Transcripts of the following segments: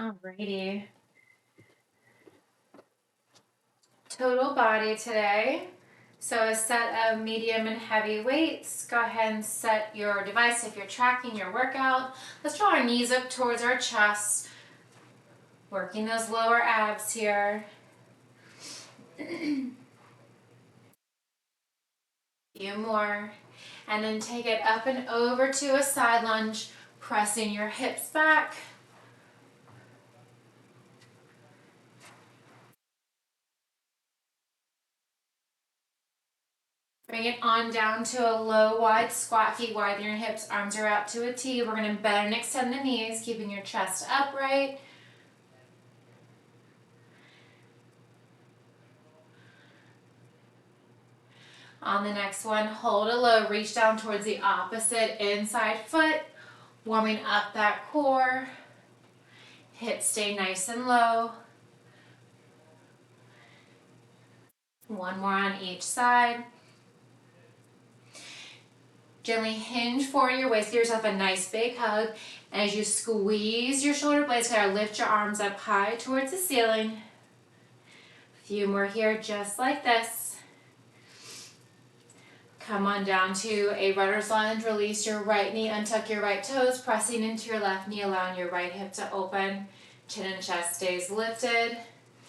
Alrighty. Total body today. So a set of medium and heavy weights. Go ahead and set your device if you're tracking your workout. Let's draw our knees up towards our chest. Working those lower abs here. Few more. And then take it up and over to a side lunge, pressing your hips back. Bring it on down to a low, wide squat. Feet widen your hips, arms are out to a T. We're going to bend and extend the knees, keeping your chest upright. On the next one, hold it low, reach down towards the opposite inside foot, warming up that core. Hips stay nice and low. One more on each side. Gently hinge forward your waist, give yourself a nice big hug. And as you squeeze your shoulder blades together, lift your arms up high towards the ceiling. A few more here, just like this. Come on down to a runner's lunge. Release your right knee, untuck your right toes, pressing into your left knee, allowing your right hip to open. Chin and chest stays lifted.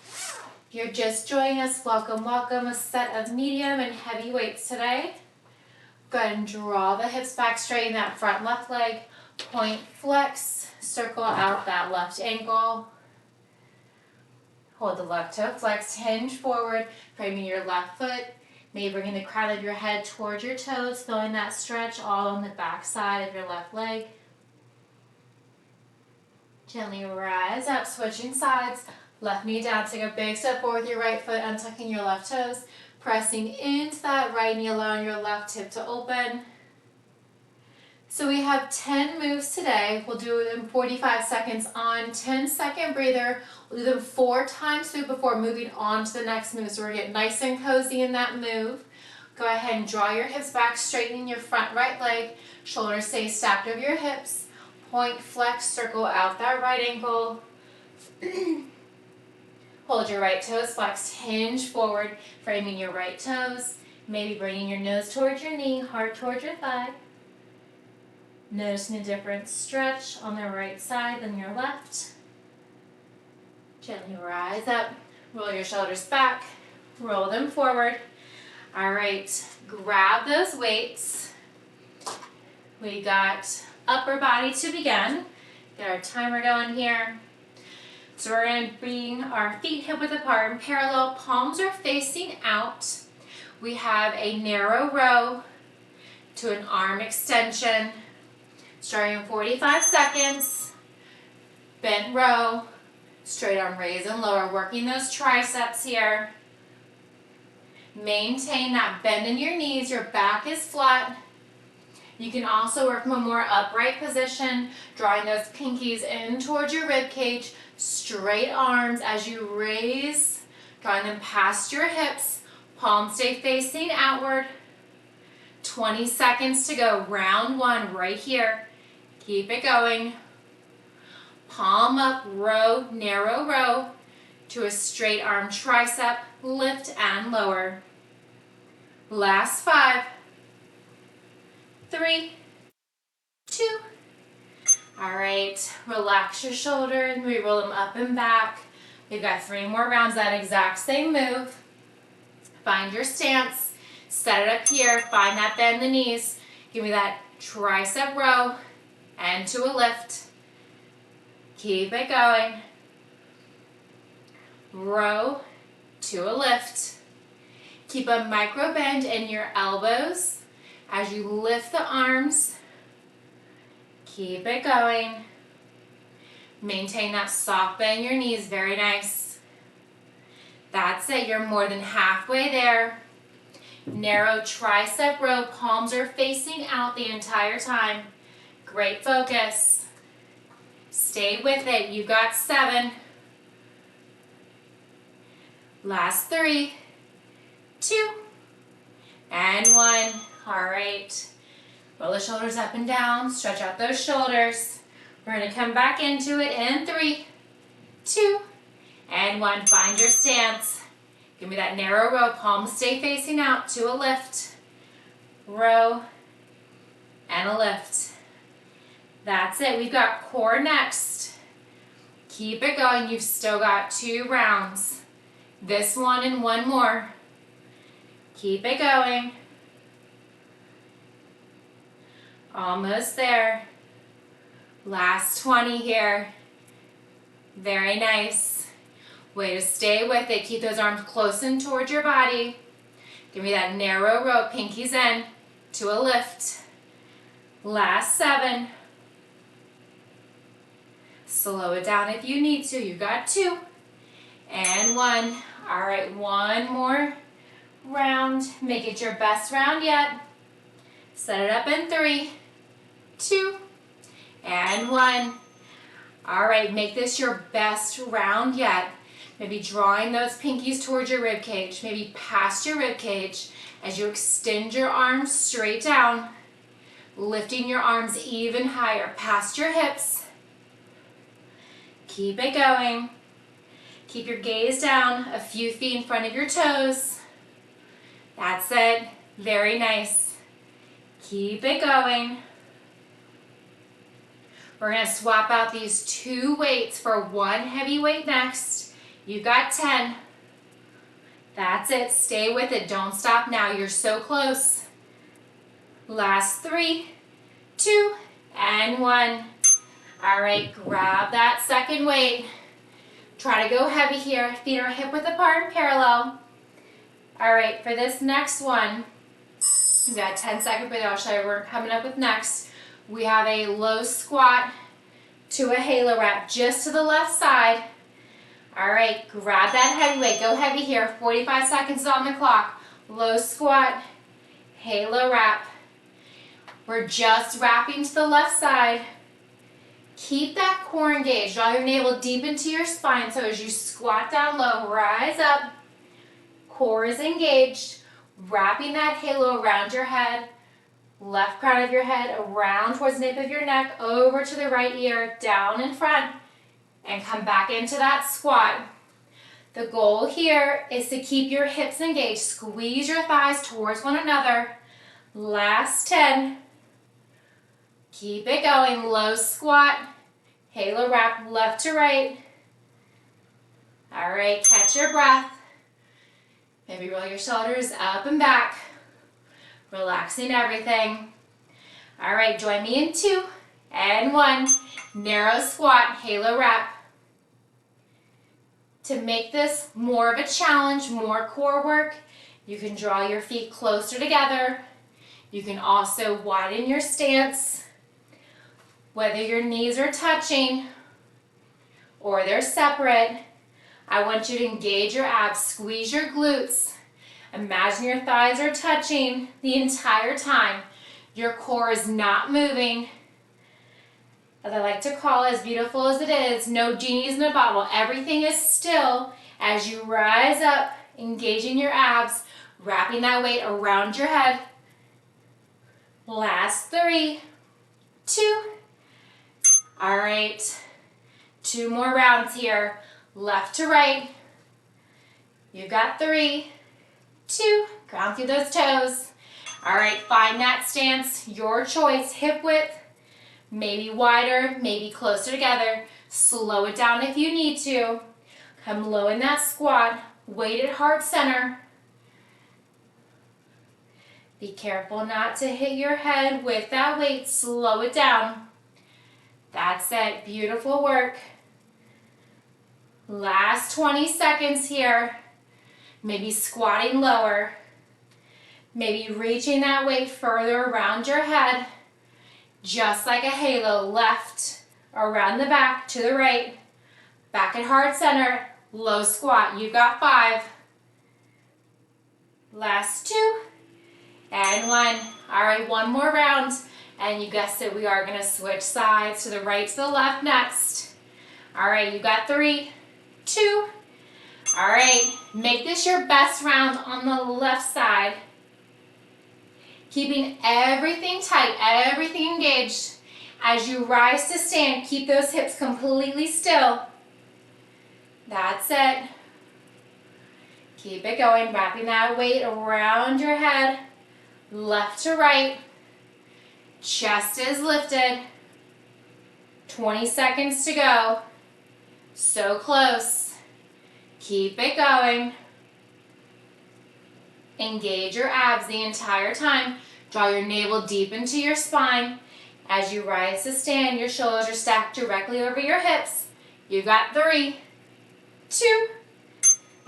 If you're just joining us, welcome, welcome. A set of medium and heavy weights today. Go ahead and draw the hips back, straighten that front left leg, point flex, circle out that left ankle. Hold the left toe flexed, hinge forward, framing your left foot. Maybe bringing the crown of your head towards your toes, feeling that stretch all on the back side of your left leg. Gently rise up, switching sides. Left knee down, take a big step forward with your right foot, untucking your left toes. Pressing into that right knee, allowing your left hip to open. So we have 10 moves today. We'll do them 45 seconds on, 10-second breather. We'll do them 4 times through before moving on to the next move. So we're gonna get nice and cozy in that move. Go ahead and draw your hips back, straightening your front right leg. Shoulders stay stacked over your hips. Point, flex, circle out that right ankle. Hold your right toes flexed, hinge forward, framing your right toes. Maybe bringing your nose towards your knee, heart towards your thigh. Noticing a different stretch on the right side than your left. Gently rise up, roll your shoulders back, roll them forward. All right, grab those weights. We got upper body to begin. Get our timer going here. So we're going to bring our feet hip width apart and parallel, palms are facing out. We have a narrow row to an arm extension. Starting in 45 seconds, bent row, straight arm raise and lower, working those triceps here. Maintain that bend in your knees, your back is flat. You can also work from a more upright position, drawing those pinkies in towards your rib cage, straight arms as you raise, drawing them past your hips, palms stay facing outward. 20 seconds to go, round 1 right here. Keep it going. Palm up, row, narrow row to a straight arm tricep, lift and lower. Last 5, 3, 2. All right, relax your shoulders, we roll them up and back. We've got 3 more rounds, that exact same move. Find your stance, set it up here, find that bend in the knees. Give me that tricep row. And to a lift. Keep it going. Row to a lift. Keep a micro bend in your elbows as you lift the arms. Keep it going. Maintain that soft bend in your knees, very nice. That's it, you're more than halfway there. Narrow tricep row, palms are facing out the entire time. Great focus. Stay with it. You've got 7. Last 3, 2, and 1. All right. Roll the shoulders up and down. Stretch out those shoulders. We're going to come back into it in 3, 2, and 1. Find your stance. Give me that narrow row. Palms stay facing out to a lift. Row and a lift. That's it. We've got core next. Keep it going. You've still got 2 rounds. This one and 1 more. Keep it going. Almost there. Last 20 here. Very nice. Way to stay with it. Keep those arms close and towards your body. Give me that narrow row, pinkies in to a lift. Last 7. Slow it down if you need to. You got 2 and 1. All right, 1 more round. Make it your best round yet. Set it up in 3, 2, and 1. All right, make this your best round yet. Maybe drawing those pinkies towards your rib cage, maybe past your rib cage as you extend your arms straight down, lifting your arms even higher past your hips. Keep it going. Keep your gaze down a few feet in front of your toes. That's it. Very nice. Keep it going. We're going to swap out these 2 weights for 1 heavy weight next. You got 10. That's it. Stay with it. Don't stop now. You're so close. Last 3, 2, and 1. All right, grab that second weight. Try to go heavy here. Feet are hip width apart and parallel. All right, for this next one, you got 10 second breather. I'll show you what we're coming up with next. We have a low squat to a halo wrap just to the left side. All right, grab that heavy weight. Go heavy here. 45 seconds on the clock. Low squat, halo wrap. We're just wrapping to the left side. Keep that core engaged. Draw your navel deep into your spine so as you squat down low, rise up. Core is engaged. Wrapping that halo around your head. Left crown of your head around towards the nape of your neck, over to the right ear, down in front, and come back into that squat. The goal here is to keep your hips engaged. Squeeze your thighs towards one another. Last 10. Keep it going. Low squat. Halo wrap left to right. All right, catch your breath. Maybe roll your shoulders up and back. Relaxing everything. All right, join me in 2 and 1. Narrow squat, halo wrap. To make this more of a challenge, more core work, you can draw your feet closer together. You can also widen your stance. Whether your knees are touching or they're separate, I want you to engage your abs, squeeze your glutes. Imagine your thighs are touching the entire time. Your core is not moving. As I like to call it, as beautiful as it is, no genies in a bottle. Everything is still as you rise up, engaging your abs, wrapping that weight around your head. Last 3, 2. All right, 2 more rounds here. Left to right. You've got 3, 2. Ground through those toes. All right, find that stance, your choice. Hip width, maybe wider, maybe closer together. Slow it down if you need to. Come low in that squat. Weight at heart center. Be careful not to hit your head with that weight. Slow it down. That's it. Beautiful work. Last 20 seconds here. Maybe squatting lower. Maybe reaching that weight further around your head. Just like a halo. Left around the back to the right. Back at heart center. Low squat. You've got 5. Last 2. And 1. All right, 1 more round. And you guessed it, we are going to switch sides to the right, to the left next. All right, you got 3, 2. All right, make this your best round on the left side. Keeping everything tight, everything engaged. As you rise to stand, keep those hips completely still. That's it. Keep it going, wrapping that weight around your head, left to right. Chest is lifted. 20 seconds to go. So close. Keep it going. Engage your abs the entire time. Draw your navel deep into your spine. As you rise to stand, your shoulders are stacked directly over your hips. You got 3, 2.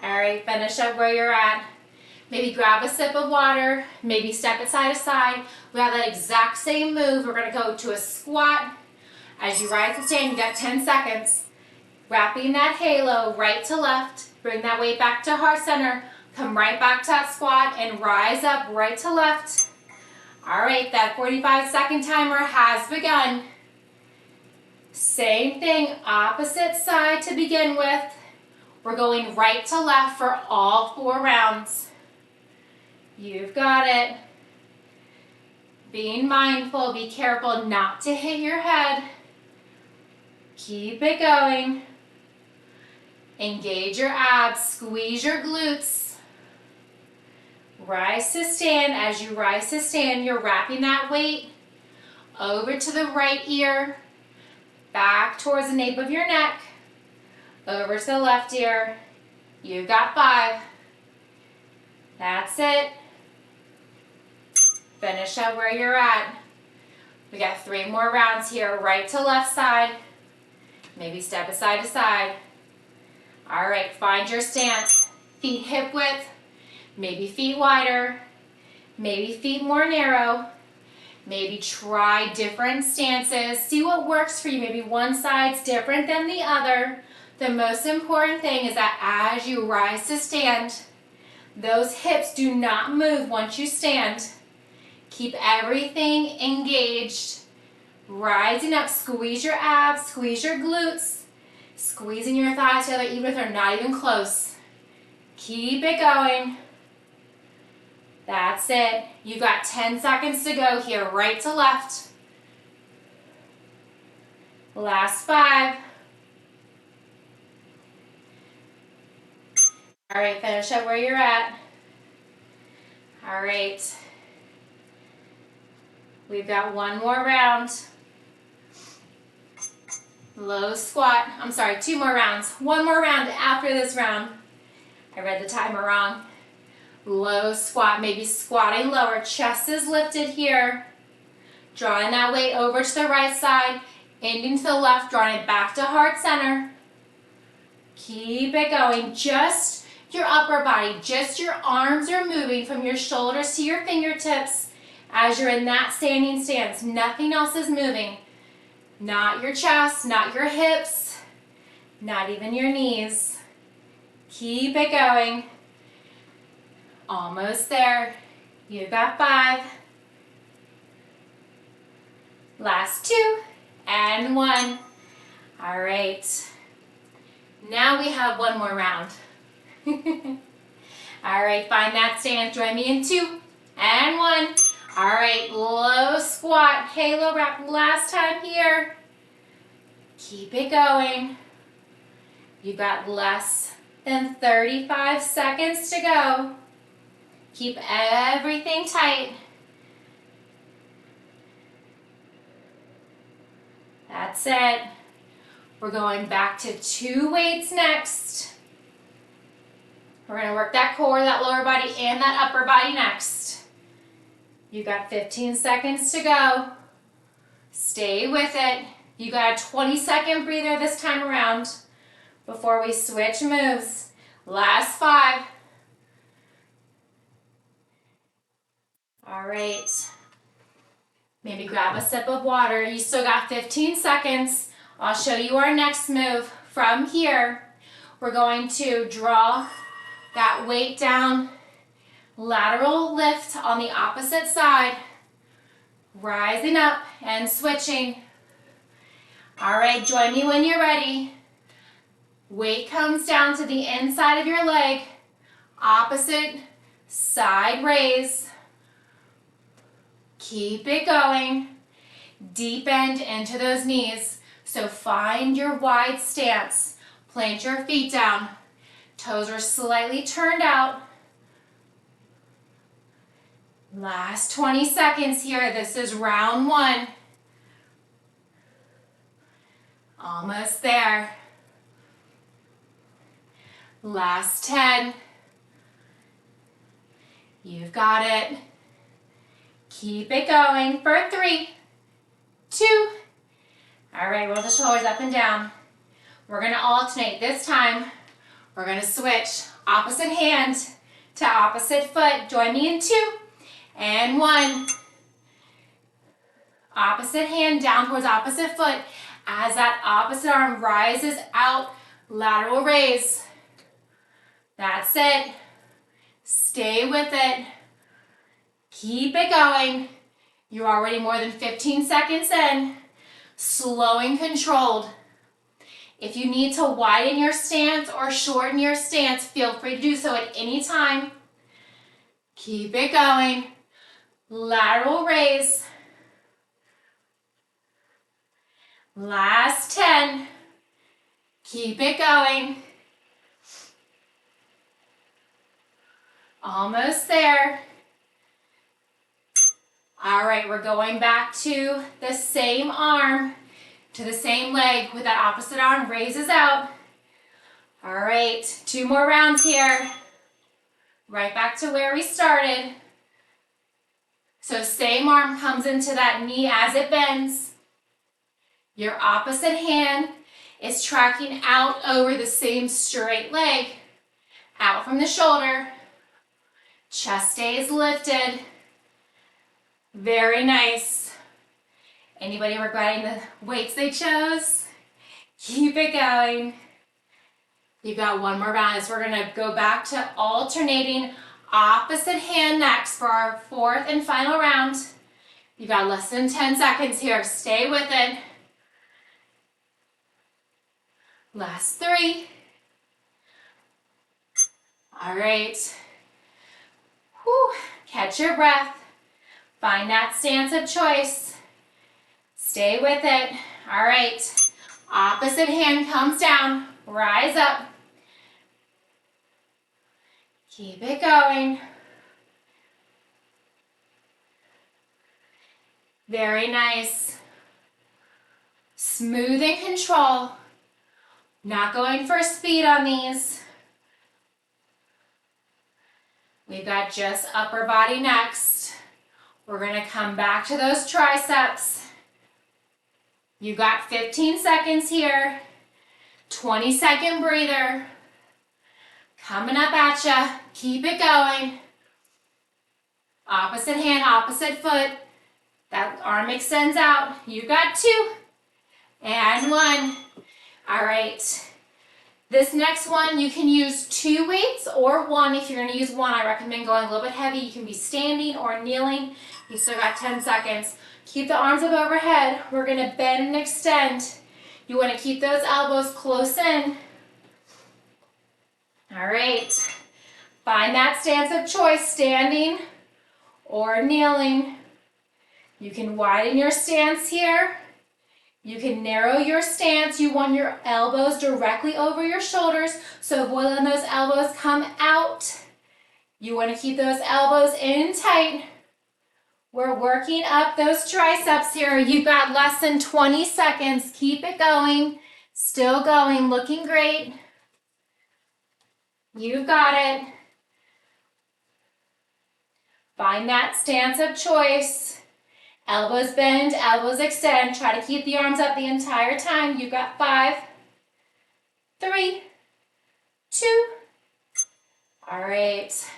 All right, finish up where you're at. Maybe grab a sip of water. Maybe step it side to side. We have that exact same move. We're going to go to a squat. As you rise to stand, you got 10 seconds. Wrapping that halo right to left. Bring that weight back to heart center. Come right back to that squat and rise up right to left. All right, that 45-second timer has begun. Same thing, opposite side to begin with. We're going right to left for all 4 rounds. You've got it. Being mindful, be careful not to hit your head. Keep it going. Engage your abs, squeeze your glutes. Rise to stand. As you rise to stand, you're wrapping that weight over to the right ear, back towards the nape of your neck, over to the left ear. You've got 5. That's it. Finish up where you're at. We got 3 more rounds here, right to left side. Maybe step it side to side. All right, find your stance. Feet hip width, maybe feet wider, maybe feet more narrow. Maybe try different stances. See what works for you. Maybe one side's different than the other. The most important thing is that as you rise to stand, those hips do not move once you stand. Keep everything engaged. Rising up, squeeze your abs, squeeze your glutes, squeezing your thighs together even if they're not even close. Keep it going. That's it. You've got 10 seconds to go here, right to left. Last 5. All right, finish up where you're at. All right. We've got 1 more round. Low squat. I'm sorry, 2 more rounds. 1 more round after this round. I read the timer wrong. Low squat, maybe squatting lower. Chest is lifted here. Drawing that weight over to the right side. Ending to the left, drawing it back to heart center. Keep it going. Just your upper body, just your arms are moving from your shoulders to your fingertips as you're in that standing stance. Nothing else is moving. Not your chest, not your hips, not even your knees. Keep it going. Almost there. You've got 5. Last 2 and 1. All right. Now we have 1 more round. All right, find that stance. Join me in 2 and 1. All right, low squat, halo wrap last time here. Keep it going. You've got less than 35 seconds to go. Keep everything tight. That's it. We're going back to 2 weights next. We're going to work that core, that lower body, and that upper body next. You've got 15 seconds to go. Stay with it. You got a 20-second breather this time around before we switch moves. Last 5. All right. Maybe grab a sip of water. You still got 15 seconds. I'll show you our next move. From here, we're going to draw that weight down. Lateral lift on the opposite side. Rising up and switching. All right, join me when you're ready. Weight comes down to the inside of your leg. Opposite side raise. Keep it going. Deep bend into those knees. So find your wide stance. Plant your feet down. Toes are slightly turned out. Last 20 seconds here. This is round 1. Almost there. Last 10. You've got it. Keep it going for 3, 2. All right, roll the shoulders up and down. We're gonna alternate. This time, we're gonna switch opposite hand to opposite foot. Join me in 2 and 1. Opposite hand down towards opposite foot. As that opposite arm rises out, lateral raise. That's it. Stay with it. Keep it going. You're already more than 15 seconds in. Slow and controlled. If you need to widen your stance or shorten your stance, feel free to do so at any time. Keep it going. Lateral raise. Last 10. Keep it going. Almost there. All right, we're going back to the same arm, to the same leg with that opposite arm raises out. All right, 2 more rounds here. Right back to where we started. So same arm comes into that knee as it bends. Your opposite hand is tracking out over the same straight leg, out from the shoulder. Chest stays lifted. Very nice. Anybody regretting the weights they chose? Keep it going. You've got 1 more round. So we're gonna go back to alternating opposite hand next for our 4th and final round. You've got less than 10 seconds here. Stay with it. Last 3. All right. Whew. Catch your breath. Find that stance of choice. Stay with it. All right. Opposite hand comes down. Rise up. Keep it going. Very nice. Smooth and control. Not going for speed on these. We've got just upper body next. We're gonna come back to those triceps. You've got 15 seconds here. 20-second breather. Coming up at ya. Keep it going. Opposite hand, opposite foot. That arm extends out. You've got 2 and 1. All right. This next one, you can use 2 weights or 1. If you're gonna use 1, I recommend going a little bit heavy. You can be standing or kneeling. You still got 10 seconds. Keep the arms up overhead. We're gonna bend and extend. You wanna keep those elbows close in. All right. Find that stance of choice, standing or kneeling. You can widen your stance here. You can narrow your stance. You want your elbows directly over your shoulders, so avoid letting those elbows come out. You want to keep those elbows in tight. We're working up those triceps here. You've got less than 20 seconds. Keep it going. Still going, looking great. You've got it. Find that stance of choice. Elbows bend, elbows extend. Try to keep the arms up the entire time. You've got 5, 3, 2. All right.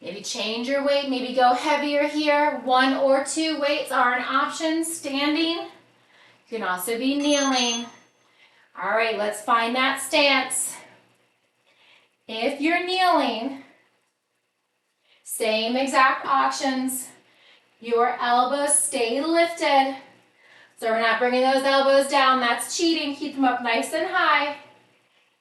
Maybe change your weight. Maybe go heavier here. 1 or 2 weights are an option. Standing. You can also be kneeling. All right, let's find that stance. If you're kneeling, same exact options. Your elbows stay lifted. So we're not bringing those elbows down. That's cheating. Keep them up nice and high.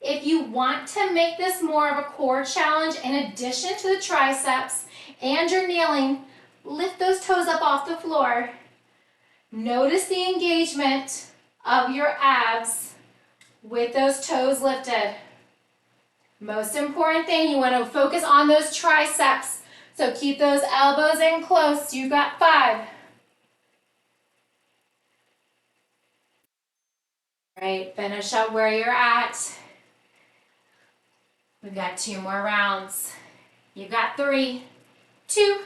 If you want to make this more of a core challenge, in addition to the triceps and your kneeling, lift those toes up off the floor. Notice the engagement of your abs. with those toes lifted. Most important thing, you want to focus on those triceps. So keep those elbows in close. You've got 5. All right, finish up where you're at. We've got 2 more rounds. You've got 3, 2.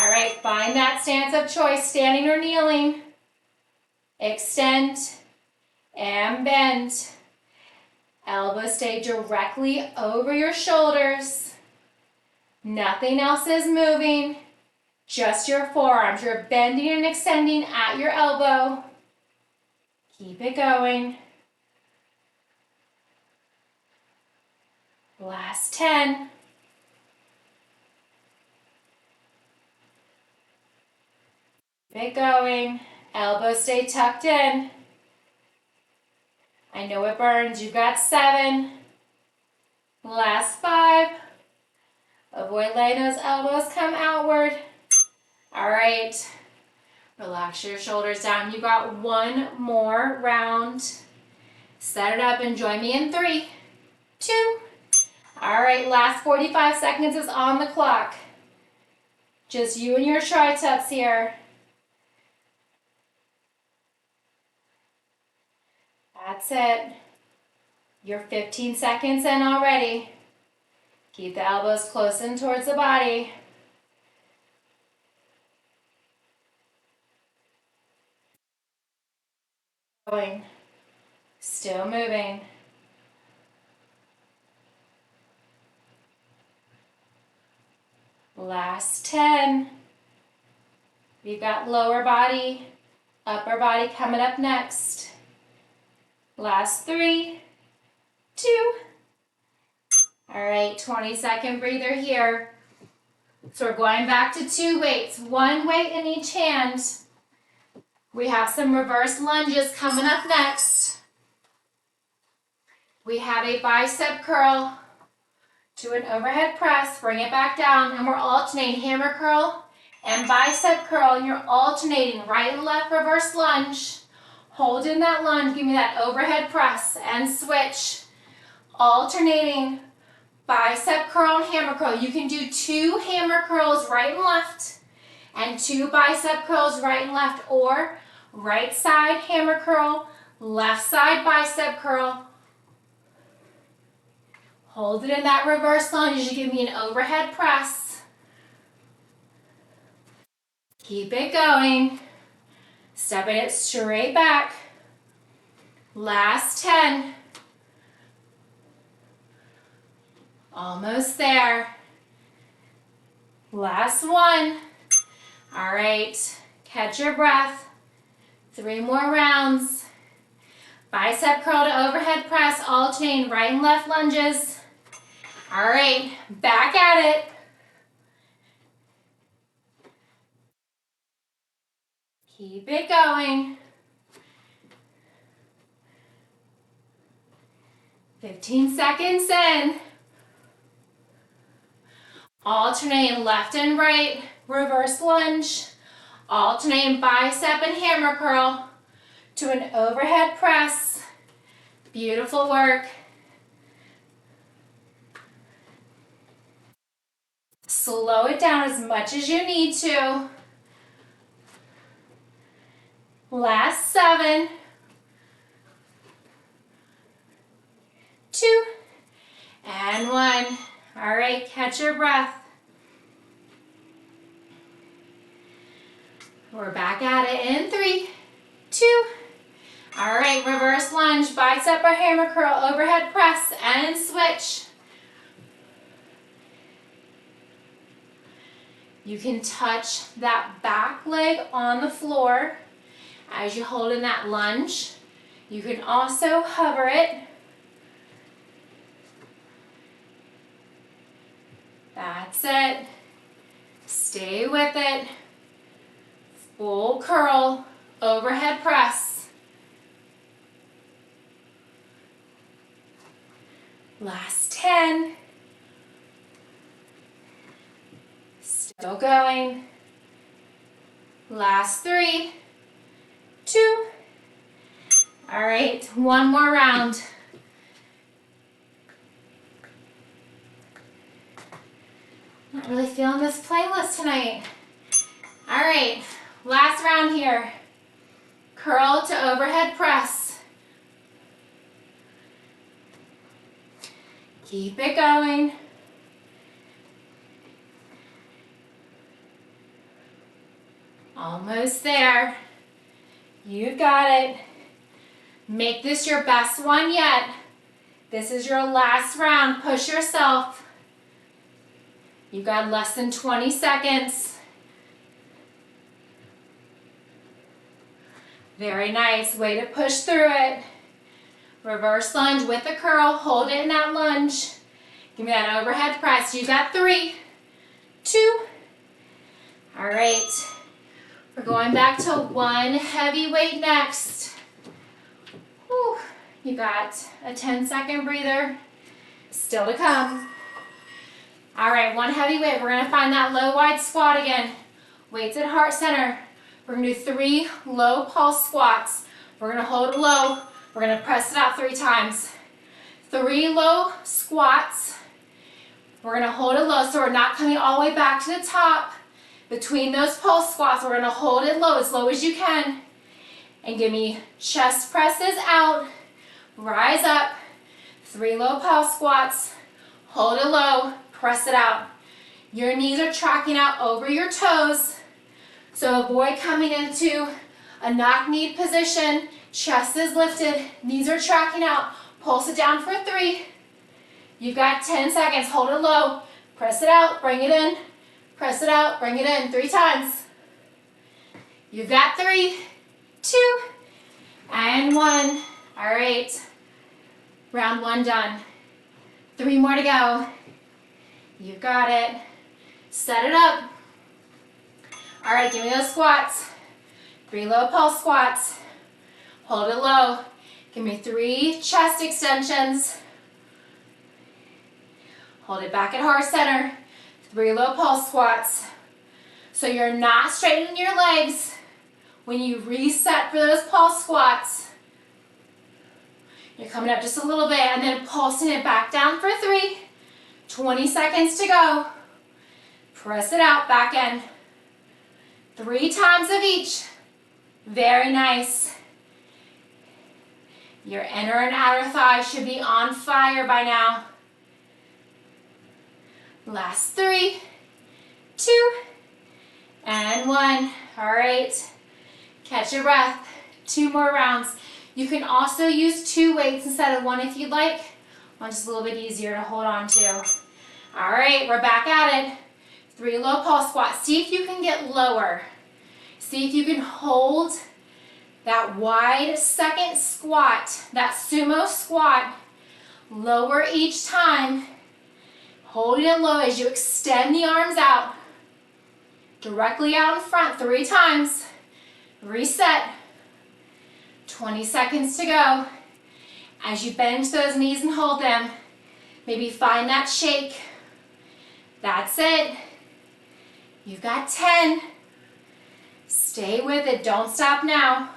All right, find that stance of choice, standing or kneeling. Extend and bend. Elbows stay directly over your shoulders. Nothing else is moving, just your forearms. You're bending and extending at your elbow. Keep it going. Last 10. Keep it going. Elbows stay tucked in. I know it burns. You've got 7. Last 5. Avoid letting those elbows come outward. All right. Relax your shoulders down. You got 1 more round. Set it up and join me in 3, 2. All right, last 45 seconds is on the clock. Just you and your triceps here. That's it. You're 15 seconds in already. Keep the elbows close in towards the body. Going. Still moving. Last 10. We've got lower body, upper body coming up next. Last 3, 2. All right, 20-second breather here. So we're going back to 2 weights, 1 weight in each hand. We have some reverse lunges coming up next. We have a bicep curl to an overhead press. Bring it back down, and we're alternating hammer curl and bicep curl, and you're alternating right and left reverse lunge. Hold in that lunge, give me that overhead press, and switch. Alternating bicep curl and hammer curl. You can do 2 hammer curls right and left, and 2 bicep curls right and left, or right side hammer curl, left side bicep curl. Hold it in that reverse lunge as you give me an overhead press. Keep it going. Stepping it straight back. Last 10. Almost there. Last 1. All right, catch your breath. 3 more rounds. Bicep curl to overhead press, alternating right and left lunges. All right, back at it. Keep it going. 15 seconds in. Alternating left and right, reverse lunge. Alternating bicep and hammer curl to an overhead press. Beautiful work. Slow it down as much as you need to. Last 7, 2, and 1. All right, catch your breath. We're back at it in 3, 2. All right, reverse lunge, bicep or hammer curl, overhead press, and switch. You can touch that back leg on the floor as you hold in that lunge. You can also hover it. That's it. Stay with it. Full curl, overhead press. Last 10. Still going. Last 3, 2. All right, one more round. Not really feeling this playlist tonight. All right, last round here. Curl to overhead press. Keep it going. Almost there. You've got it. Make this your best one yet. This is your last round. Push yourself. You've got less than 20 seconds. Very nice. Way to push through it. Reverse lunge with the curl. Hold it in that lunge. Give me that overhead press. You got 3, 2. All right. We're going back to one heavy weight next. Whew. You got a 10-second breather still to come. All right, one heavy weight. We're going to find that low wide squat again. Weights at heart center. We're going to do 3 low pulse squats. We're going to hold it low. We're going to press it out 3 times. 3 low squats. We're going to hold it low so we're not coming all the way back to the top. Between those pulse squats, we're going to hold it low as you can. And give me chest presses out. Rise up. 3 low pulse squats. Hold it low. Press it out. Your knees are tracking out over your toes. So avoid coming into a knock-kneed position. Chest is lifted. Knees are tracking out. Pulse it down for 3. You've got 10 seconds. Hold it low. Press it out. Bring it in. Press it out. Bring it in 3 times. You've got 3, 2, and 1. All right. Round 1 done. 3 more to go. You've got it. Set it up. All right, give me those squats. 3 low pulse squats. Hold it low. Give me 3 chest extensions. Hold it back at heart center. 3 low pulse squats. So you're not straightening your legs when you reset for those pulse squats. You're coming up just a little bit and then pulsing it back down for 3. 20 seconds to go. Press it out, back in. 3 times of each. Very nice. Your inner and outer thigh should be on fire by now. Last 3, 2, and 1. All right. Catch your breath. 2 more rounds. You can also use 2 weights instead of 1 if you'd like. One's just a little bit easier to hold on to. All right, we're back at it. 3 low pulse squats. See if you can get lower. See if you can hold that wide second squat, that sumo squat, lower each time. Holding it low as you extend the arms out. Directly out in front 3 times. Reset. 20 seconds to go. As you bend those knees and hold them, maybe find that shake. That's it. You've got 10. Stay with it. Don't stop now.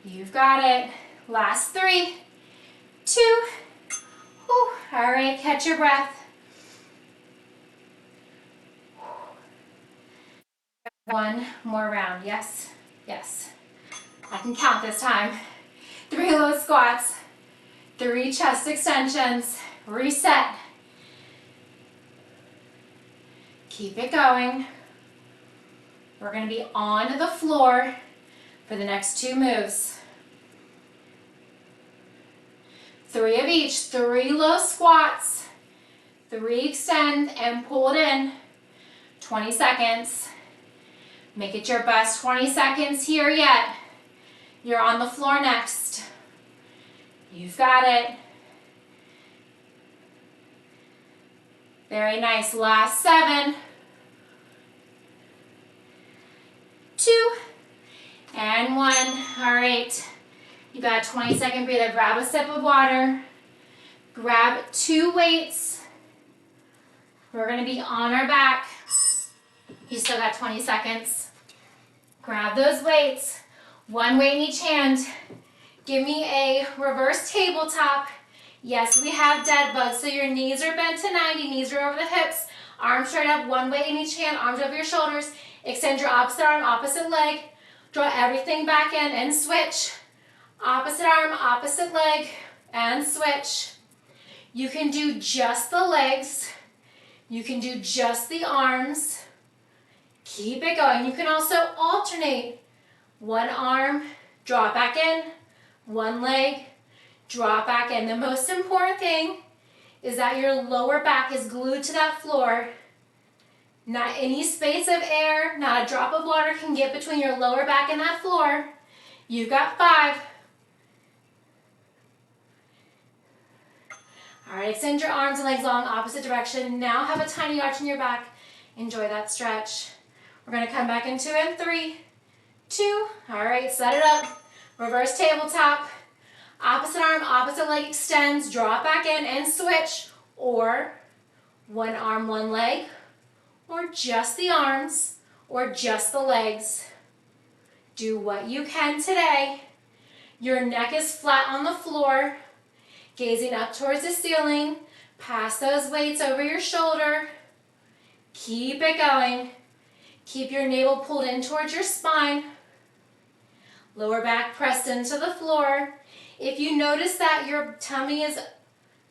You've got it. Last 3, 2. Whew. All right, catch your breath. One more round. Yes, yes. I can count this time. 3 low squats, 3 chest extensions, reset. Keep it going. We're going to be on the floor for the next 2 moves. 3 of each, 3 low squats, 3 extend and pull it in. 20 seconds. Make it your best 20 seconds here yet. You're on the floor next. You've got it. Very nice. Last 7, 2, and 1. All right. You got a 20-second breather. Grab a sip of water. Grab 2 weights. We're going to be on our back. You still got 20 seconds. Grab those weights. One weight in each hand. Give me a reverse tabletop. Yes, we have dead bugs, so your knees are bent to 90, knees are over the hips, arms straight up, one weight in each hand, arms over your shoulders. Extend your opposite arm, opposite leg. Draw everything back in and switch. Opposite arm, opposite leg, and switch. You can do just the legs. You can do just the arms. Keep it going. You can also alternate. One arm, draw it back in. One leg, draw it back in. The most important thing is that your lower back is glued to that floor. Not any space of air, not a drop of water can get between your lower back and that floor. You've got 5. All right, extend your arms and legs long, opposite direction. Now have a tiny arch in your back. Enjoy that stretch. We're gonna come back into it in 3, 2. All right, set it up. Reverse tabletop. Opposite arm, opposite leg extends. Draw it back in and switch. Or one arm, one leg. Or just the arms. Or just the legs. Do what you can today. Your neck is flat on the floor. Gazing up towards the ceiling. Pass those weights over your shoulder. Keep it going. Keep your navel pulled in towards your spine. Lower back pressed into the floor. If you notice that your tummy is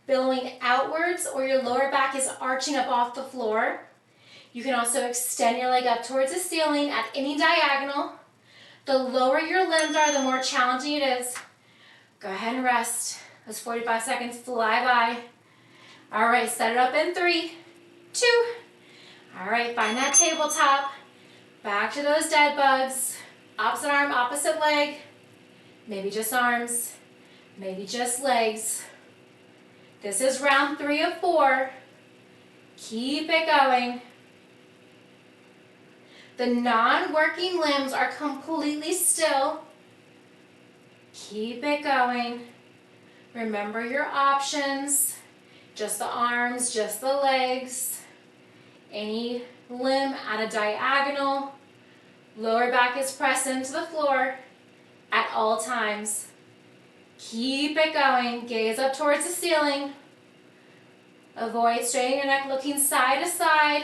billowing outwards or your lower back is arching up off the floor, you can also extend your leg up towards the ceiling at any diagonal. The lower your limbs are, the more challenging it is. Go ahead and rest. Those 45 seconds fly by. All right, set it up in 3, 2. All right, find that tabletop. Back to those dead bugs. Opposite arm, opposite leg. Maybe just arms. Maybe just legs. This is round 3 of 4. Keep it going. The non-working limbs are completely still. Keep it going. Remember your options. Just the arms, just the legs. Any limb at a diagonal. Lower back is pressed into the floor at all times. Keep it going. Gaze up towards the ceiling. Avoid straightening your neck, looking side to side.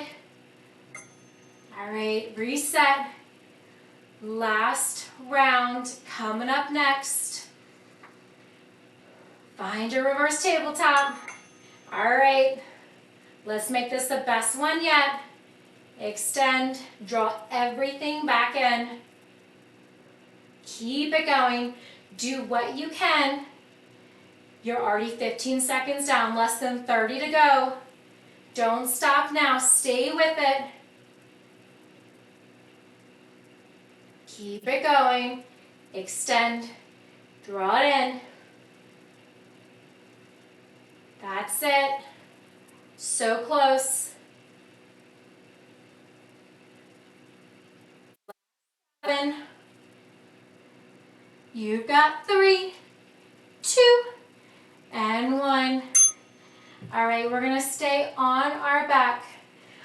All right, reset. Last round coming up next. Find your reverse tabletop. All right, let's make this the best one yet. Extend, draw everything back in. Keep it going. Do what you can. You're already 15 seconds down, less than 30 to go. Don't stop now, stay with it. Keep it going. Extend, draw it in. That's it. So close. 7. You've got 3, 2, and 1. All right, we're gonna stay on our back.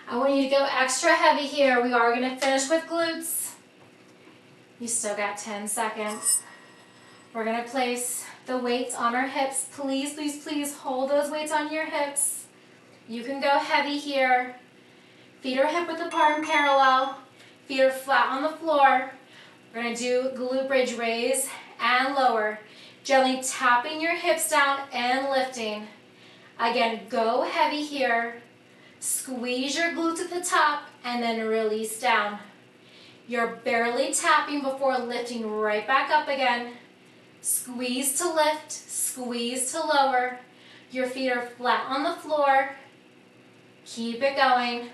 I want you to go extra heavy here. We are gonna finish with glutes. You still got 10 seconds. We're gonna place the weights on our hips. Please, please, please hold those weights on your hips. You can go heavy here. Feet are hip width apart and parallel. Feet are flat on the floor. We're gonna do glute bridge raise and lower. Gently tapping your hips down and lifting. Again, go heavy here. Squeeze your glutes at the top and then release down. You're barely tapping before lifting right back up again. Squeeze to lift, squeeze to lower. Your feet are flat on the floor. Keep it going.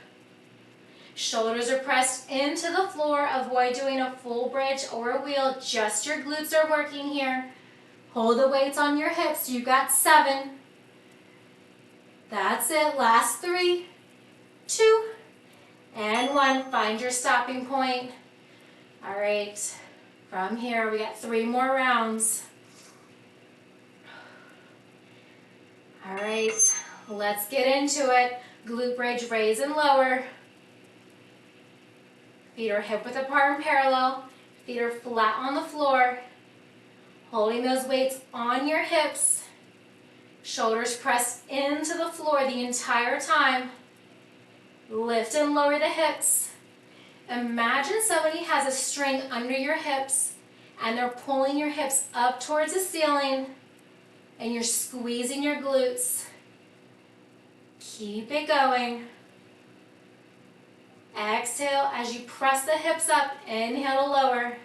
Shoulders are pressed into the floor. Avoid doing a full bridge or a wheel. Just your glutes are working here. Hold the weights on your hips. You've got 7. That's it. Last 3, 2, and 1. Find your stopping point. All right. From here, we got 3 more rounds. All right. Let's get into it. Glute bridge, raise and lower. Feet are hip width apart and parallel. Feet are flat on the floor. Holding those weights on your hips. Shoulders pressed into the floor the entire time. Lift and lower the hips. Imagine somebody has a string under your hips and they're pulling your hips up towards the ceiling and you're squeezing your glutes. Keep it going. Exhale as you press the hips up. Inhale to lower.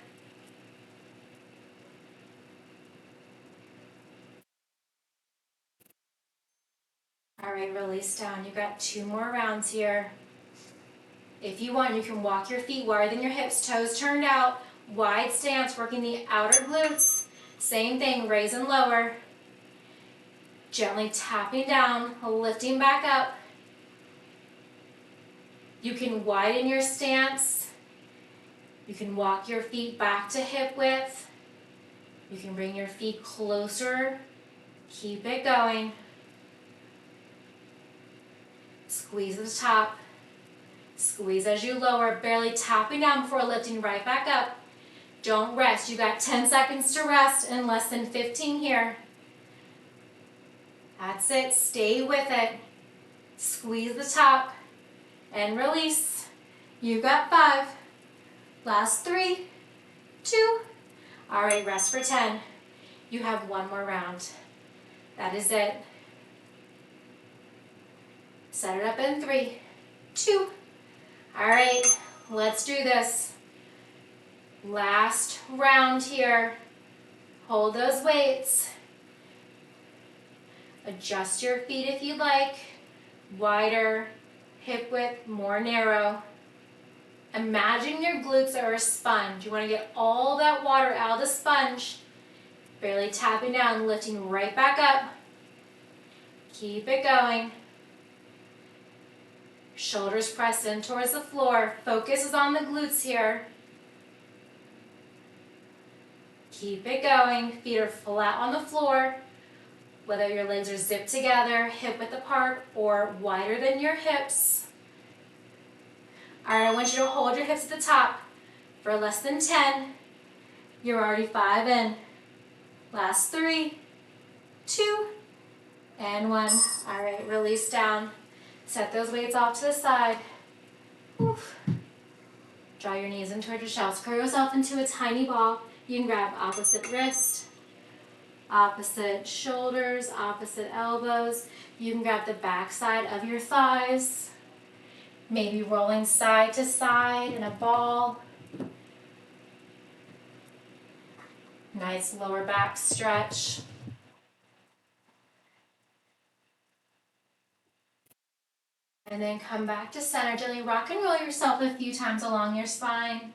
All right, release down. You've got 2 more rounds here. If you want, you can walk your feet wider than your hips, toes turned out, wide stance, working the outer glutes. Same thing, raise and lower. Gently tapping down, lifting back up. You can widen your stance. You can walk your feet back to hip width. You can bring your feet closer. Keep it going. Squeeze at the top. Squeeze as you lower, barely tapping down before lifting right back up. Don't rest. You got 10 seconds to rest and less than 15 here. That's it. Stay with it. Squeeze the top and release. You got 5. Last 3, 2. All right, rest for 10. You have 1 more round. That is it. Set it up in 3, 2. All right, let's do this. Last round here. Hold those weights. Adjust your feet if you like. Wider, hip width, more narrow. Imagine your glutes are a sponge. You want to get all that water out of the sponge. Barely tapping down, lifting right back up. Keep it going. Shoulders pressed in towards the floor. Focus is on the glutes here. Keep it going. Feet are flat on the floor. Whether your legs are zipped together, hip width apart, or wider than your hips. All right, I want you to hold your hips at the top for less than 10. You're already 5 in. Last 3, 2, and 1. All right, release down. Set those weights off to the side. Oof. Draw your knees in towards your shelves. Curl yourself into a tiny ball. You can grab opposite wrist, opposite shoulders, opposite elbows. You can grab the back side of your thighs. Maybe rolling side to side in a ball. Nice lower back stretch. And then come back to center. Gently rock and roll yourself a few times along your spine.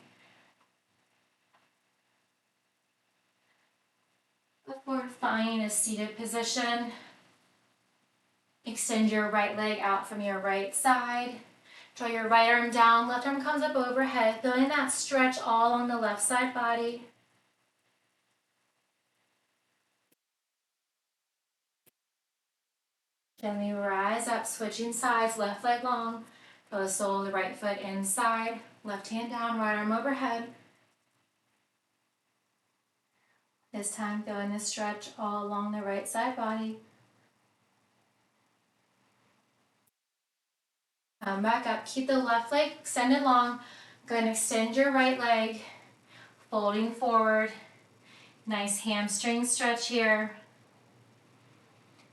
Before finding a seated position, extend your right leg out from your right side. Draw your right arm down, left arm comes up overhead, feeling that stretch all on the left side body. Gently rise up, switching sides, left leg long. Feel the sole of the right foot inside, left hand down, right arm overhead. This time feeling the stretch all along the right side body. Come back up, keep the left leg extended long. Go ahead and extend your right leg, folding forward. Nice hamstring stretch here.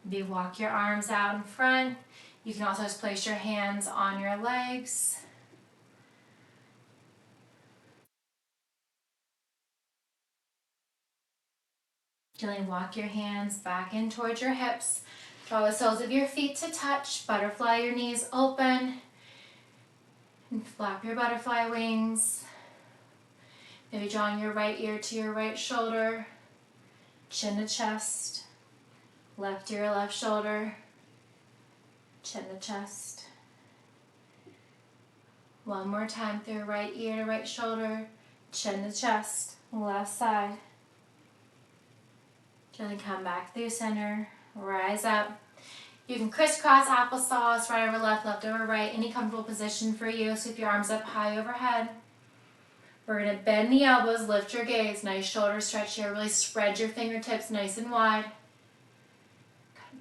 Maybe walk your arms out in front. You can also just place your hands on your legs. Gently walk your hands back in towards your hips. Draw the soles of your feet to touch. Butterfly your knees open. And flap your butterfly wings. Maybe drawing your right ear to your right shoulder. Chin to chest. Left ear, left shoulder. Chin to chest. One more time through right ear to right shoulder. Chin to chest. Left side. Gently come back through center. Rise up. You can crisscross applesauce, right over left, left over right. Any comfortable position for you. Sweep your arms up high overhead. We're going to bend the elbows, lift your gaze, nice shoulder stretch here. Really spread your fingertips nice and wide.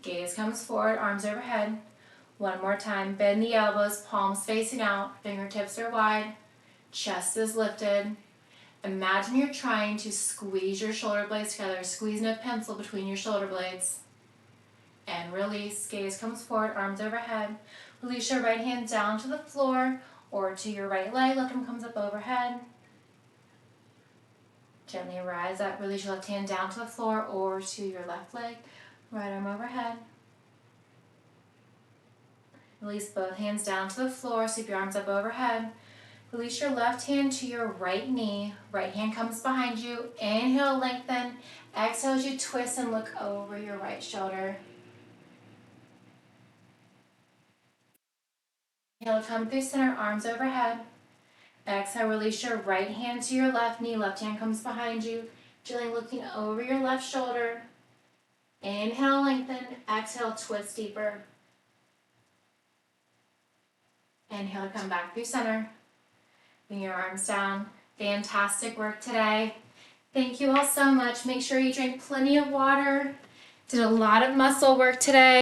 Gaze comes forward, arms overhead. One more time, bend the elbows, palms facing out, fingertips are wide, chest is lifted. Imagine you're trying to squeeze your shoulder blades together, squeezing a pencil between your shoulder blades. And release, gaze comes forward, arms overhead. Release your right hand down to the floor or to your right leg, left arm comes up overhead. Gently rise up, release your left hand down to the floor or to your left leg, right arm overhead. Release both hands down to the floor, sweep your arms up overhead. Release your left hand to your right knee, right hand comes behind you. Inhale, lengthen. Exhale as you twist and look over your right shoulder. Inhale, come through center, arms overhead. Exhale, release your right hand to your left knee, left hand comes behind you. Gently looking over your left shoulder. Inhale, lengthen. Exhale, twist deeper. Inhale, come back through center. Bring your arms down. Fantastic work today. Thank you all so much. Make sure you drink plenty of water. Did a lot of muscle work today.